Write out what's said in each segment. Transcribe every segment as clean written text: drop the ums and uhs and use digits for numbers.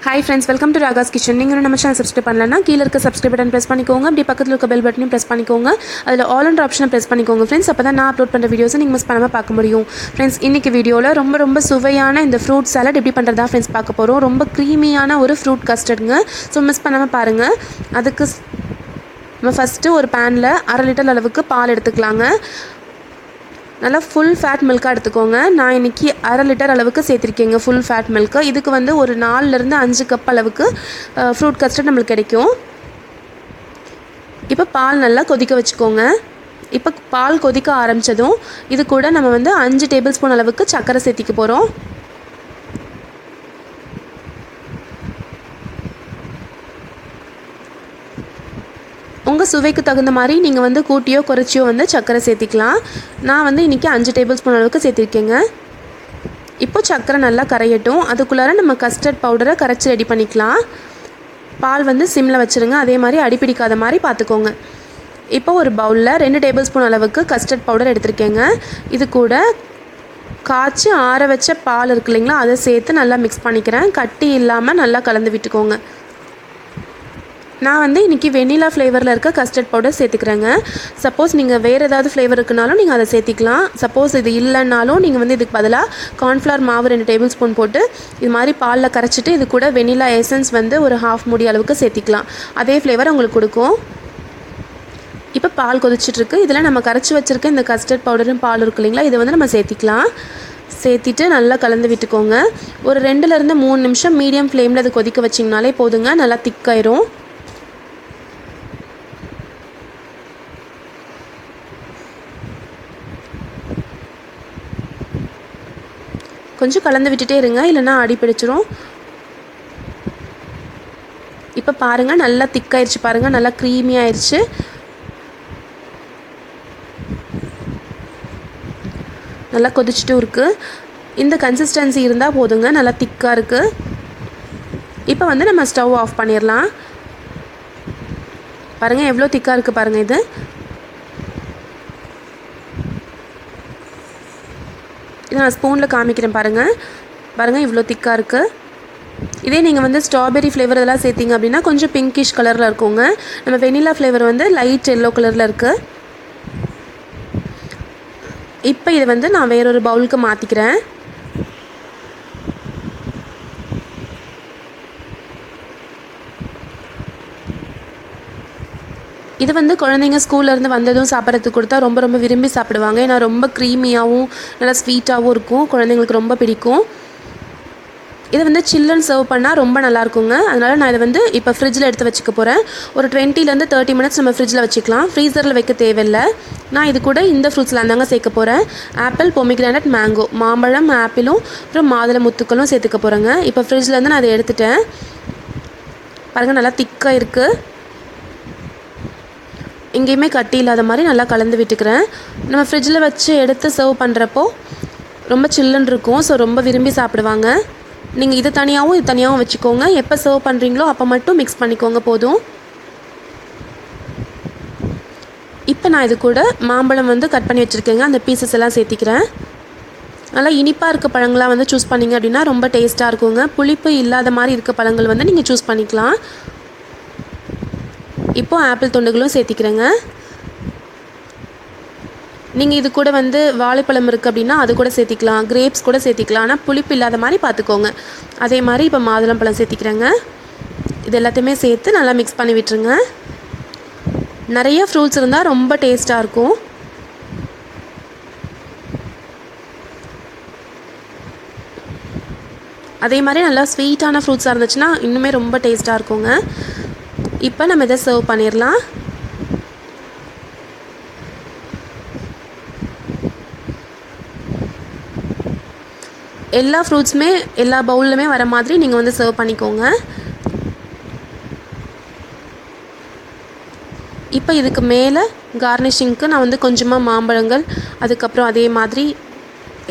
Hi friends, welcome to Ragas Kitchen. நீங்கள் நம்ம channel subscribe பண்ணலன்னா கீழ இருக்க சப்ஸ்கிரைப் பட்டன் பிரஸ் பண்ணிக்கோங்க. அப்படியே பக்கத்துல இருக்க பெல் பட்டனையும் பிரஸ் பண்ணிக்கோங்க. அதில் ஆல் என்ற ஆப்ஷனை பிரஸ் பண்ணிக்கோங்க ஃப்ரெண்ட்ஸ். அப்பதான் நான் அப்லோட் பண்ற வீடியோஸை நீங்க மிஸ் பண்ணாம பார்க்க முடியும். ஃப்ரெண்ட்ஸ், இன்னைக்கு வீடியோல ரொம்ப சுவையான இந்த ஃப்ரூட் சாலட் எப்படி பண்றதா ஃப்ரெண்ட்ஸ் பார்க்க போறோம். ரொம்ப க்ரீமியான ஒரு ஃப்ரூட் கஸ்டர்ட்ங்க. ஸோ மிஸ் பண்ணாம பாருங்க. அதுக்கு நம்ம ஃபர்ஸ்ட் ஒரு பேன்ல 1/2 லிட்டர் அளவுக்கு பால் எடுத்துக்கலாங்க. நல்லா ஃபுல் ஃபேட் மில்காக எடுத்துக்கோங்க. நான் இன்றைக்கி 1/2 லிட்டர் அளவுக்கு சேர்த்துருக்கேங்க ஃபுல் ஃபேட் மில்க்கு. இதுக்கு வந்து ஒரு 4லேருந்து 5 கப் அளவுக்கு ஃப்ரூட் கஸ்டர்ட் நம்மளுக்கு கிடைக்கும். இப்போ பால் நல்லா கொதிக்க வச்சுக்கோங்க. இப்போ பால் கொதிக்க ஆரம்பித்ததும் இது கூட நம்ம வந்து 5 டேபிள் ஸ்பூன் அளவுக்கு சர்க்கரை சேர்த்திக்க போகிறோம். உங்கள் சுவைக்கு தகுந்த மாதிரி நீங்கள் வந்து கூட்டியோ குறைச்சியோ வந்து சர்க்கரை சேர்த்திக்கலாம். நான் வந்து இன்றைக்கி 5 டேபிள் ஸ்பூன் அளவுக்கு சேர்த்திருக்கேங்க. இப்போ சர்க்கரை நல்லா கரையட்டும். அதுக்குள்ளார நம்ம கஸ்டர்ட் பவுடரை கரைச்சி ரெடி பண்ணிக்கலாம். பால் வந்து சிம்மில் வச்சுருங்க. அதே மாதிரி அடிப்பிடிக்காத மாதிரி பார்த்துக்கோங்க. இப்போ ஒரு பவுலில் 2 டேபிள் ஸ்பூன் அளவுக்கு கஸ்டர்ட் பவுடர் எடுத்திருக்கேங்க. இது கூட காய்ச்சி ஆற வச்ச பால் இருக்கு இல்லைங்களா, அதை சேர்த்து நல்லா மிக்ஸ் பண்ணிக்கிறேன். கட்டி இல்லாமல் நல்லா கலந்து விட்டுக்கோங்க. நான் வந்து இன்றைக்கி வெண்ணிலா ஃப்ளேவரில் இருக்க கஸ்டர்ட் பவுடர் சேர்த்துக்கிறேங்க. சப்போஸ் நீங்கள் வேறு ஏதாவது ஃப்ளேவர் இருக்குனாலும் நீங்கள் அதை சேர்த்திக்கலாம். சப்போஸ் இது இல்லைன்னாலும் நீங்கள் வந்து இதுக்கு பதிலாக கார்ன்ஃப்ளவர் மாவு 2 டேபிள் ஸ்பூன் போட்டு இது மாதிரி பாலில் கரைச்சிட்டு இது கூட வெண்ணிலா எசன்ஸ் வந்து ஒரு 1/2 மூடி அளவுக்கு சேர்த்திக்கலாம். அதே ஃப்ளேவர் உங்களுக்கு கொடுக்கும். இப்போ பால் கொதிச்சிட்ருக்கு. இதில் நம்ம கரைச்சி வச்சுருக்க இந்த கஸ்டர்ட் பவுடரும் பால் இருக்கு இல்லைங்களா, இதை வந்து நம்ம சேர்த்திக்கலாம். சேர்த்திட்டு நல்லா கலந்து விட்டுக்கோங்க. ஒரு 2லேருந்து 3 நிமிஷம் மீடியம் ஃப்ளேமில் அது கொதிக்க வச்சிங்கனாலே போதுங்க. நல்லா திக்காயிரும். கொஞ்சம் கலந்து விட்டுட்டே இருங்க, இல்லைன்னா அடி பிடிச்சிரும். இப்போ பாருங்கள், நல்லா திக்காயிருச்சு பாருங்கள், நல்லா க்ரீமி ஆயிடுச்சு. நல்லா கொதிச்சுட்டும் இருக்குது. இந்த கன்சிஸ்டன்சி இருந்தால் போதுங்க, நல்லா திக்காக இருக்குது. இப்போ வந்து நம்ம ஸ்டவ் ஆஃப் பண்ணிடலாம். பாருங்கள் எவ்வளோ திக்காக இருக்குது பாருங்கள். இது நான் ஸ்பூனில் காமிக்கிறேன் பாருங்கள் இவ்வளோ திக்காக இருக்குது. இதே நீங்கள் வந்து ஸ்ட்ராபெரி ஃப்ளேவர் இதெல்லாம் சேர்த்திங்க அப்படின்னா கொஞ்சம் பிங்கிஷ் கலரில் இருக்குங்க. நம்ம வெனிலா ஃப்ளேவர் வந்து லைட் எல்லோ கலரில் இருக்குது. இப்போ இதை வந்து நான் வேறொரு பவுலுக்கு மாற்றிக்கிறேன். இது வந்து குழந்தைங்க ஸ்கூல்லேருந்து வந்ததும் சாப்பிட்றதுக்கு கொடுத்தா ரொம்ப விரும்பி சாப்பிடுவாங்க. ஏன்னா ரொம்ப க்ரீமியாகவும் நல்லா ஸ்வீட்டாகவும் இருக்கும். குழந்தைங்களுக்கு ரொம்ப பிடிக்கும். இதை வந்து சில்லுன்னு சர்வ் பண்ணால் ரொம்ப நல்லாயிருக்குங்க. அதனால் நான் இதை வந்து இப்போ ஃப்ரிட்ஜில் எடுத்து வச்சுக்க போகிறேன். ஒரு 20லேருந்து 30 மினிட்ஸ் நம்ம ஃப்ரிட்ஜில் வச்சுக்கலாம். ஃப்ரீசரில் வைக்க தேவையில்லை. நான் இது கூட இந்த ஃப்ரூட்ஸ்லாம் தாங்க சேர்க்க போகிறேன். ஆப்பிள், பொமிக்ரானட், மேங்கோ, மாம்பழம், ஆப்பிளும் அப்புறம் மாதுளை முத்துக்களும் சேர்த்துக்க போகிறேங்க. இப்போ ஃப்ரிட்ஜிலேருந்து நான் அதை எடுத்துட்டேன். பாருங்கள் நல்லா திக்காக இருக்குது. எங்கேயுமே கட்டி இல்லாத மாதிரி நல்லா கலந்து விட்டுக்கிறேன். நம்ம ஃப்ரிட்ஜில் வச்சு எடுத்து சர்வ் பண்ணுறப்போ ரொம்ப சில்லுன்னு இருக்கும். ஸோ ரொம்ப விரும்பி சாப்பிடுவாங்க. நீங்கள் இது தனியாகவும் வச்சுக்கோங்க. எப்போ சர்வ் பண்ணுறீங்களோ அப்போ மட்டும் மிக்ஸ் பண்ணிக்கோங்க போதும். இப்போ நான் இது கூட மாம்பழம் வந்து கட் பண்ணி வச்சுருக்கேங்க. அந்த பீசஸ் எல்லாம் சேர்த்திக்கிறேன். நல்லா இனிப்பாக இருக்க பழங்களாக வந்து சூஸ் பண்ணிங்க அப்படின்னா ரொம்ப டேஸ்ட்டாக இருக்குங்க. புளிப்பு இல்லாத மாதிரி இருக்க பழங்கள் வந்து நீங்கள் சூஸ் பண்ணிக்கலாம். இப்போது ஆப்பிள் துண்டுகளும் சேர்த்திக்கிறேங்க. நீங்கள் இது கூட வந்து வாழைப்பழம் இருக்குது அப்படின்னா அது கூட சேர்த்திக்கலாம். கிரேப்ஸ் கூட சேர்த்திக்கலாம். ஆனால் புளிப்பு இல்லாத மாதிரி பார்த்துக்கோங்க. அதே மாதிரி இப்போ மாதுளம்பழம் சேர்த்திக்கிறேங்க. இது எல்லாத்தையுமே சேர்த்து நல்லா மிக்ஸ் பண்ணி விட்டுருங்க. நிறைய ஃப்ரூட்ஸ் இருந்தால் ரொம்ப டேஸ்ட்டாக இருக்கும். அதே மாதிரி நல்லா ஸ்வீட்டான ஃப்ரூட்ஸாக இருந்துச்சுன்னா இன்னுமே ரொம்ப டேஸ்ட்டாக இருக்குங்க. இப்போ நம்ம இதை சர்வ் பண்ணிடலாம். எல்லா ஃப்ரூட்ஸுமே எல்லா பவுல்லுமே வர மாதிரி நீங்கள் வந்து சர்வ் பண்ணிக்கோங்க. இப்போ இதுக்கு மேலே கார்னிஷிங்க்கு நான் வந்து கொஞ்சமாக மாம்பழங்கள், அதுக்கப்புறம் அதே மாதிரி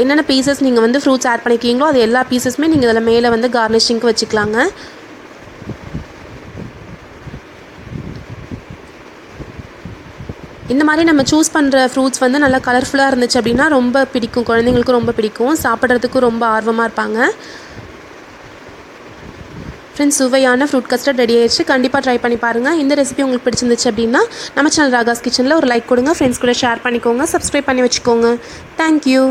என்னென்ன பீசஸ் நீங்கள் வந்து ஃப்ரூட்ஸ் ஆட் பண்ணிக்கிறீங்களோ அது எல்லா பீசஸுமே நீங்கள் இதில் மேலே வந்து கார்னிஷிங்க்கு வச்சுக்கலாங்க. இந்த மாதிரி நம்ம சூஸ் பண்ணுற ஃப்ரூட்ஸ் வந்து நல்லா கலர்ஃபுல்லாக இருந்துச்சு அப்படின்னா ரொம்ப பிடிக்கும். குழந்தைங்களுக்கும் ரொம்ப பிடிக்கும். சாப்பிட்றதுக்கும் ரொம்ப ஆர்வமாக இருப்பாங்க. ஃப்ரெண்ட்ஸ், சுவையான ஃப்ரூட் கஸ்டர்ட் ரெடி ஆயிடுச்சு. கண்டிப்பாக ட்ரை பண்ணி பாருங்கள். இந்த ரெசிபி உங்களுக்கு பிடிச்சிருந்துச்சு அப்படின்னா நம்ம சேனல் ராகாஸ் கிச்சனில் ஒரு லைக் கொடுங்க. ஃப்ரெண்ட்ஸ் கூட ஷேர் பண்ணிக்கோங்க. சப்ஸ்கிரைப் பண்ணி வச்சுக்கோங்க. தேங்க்யூ.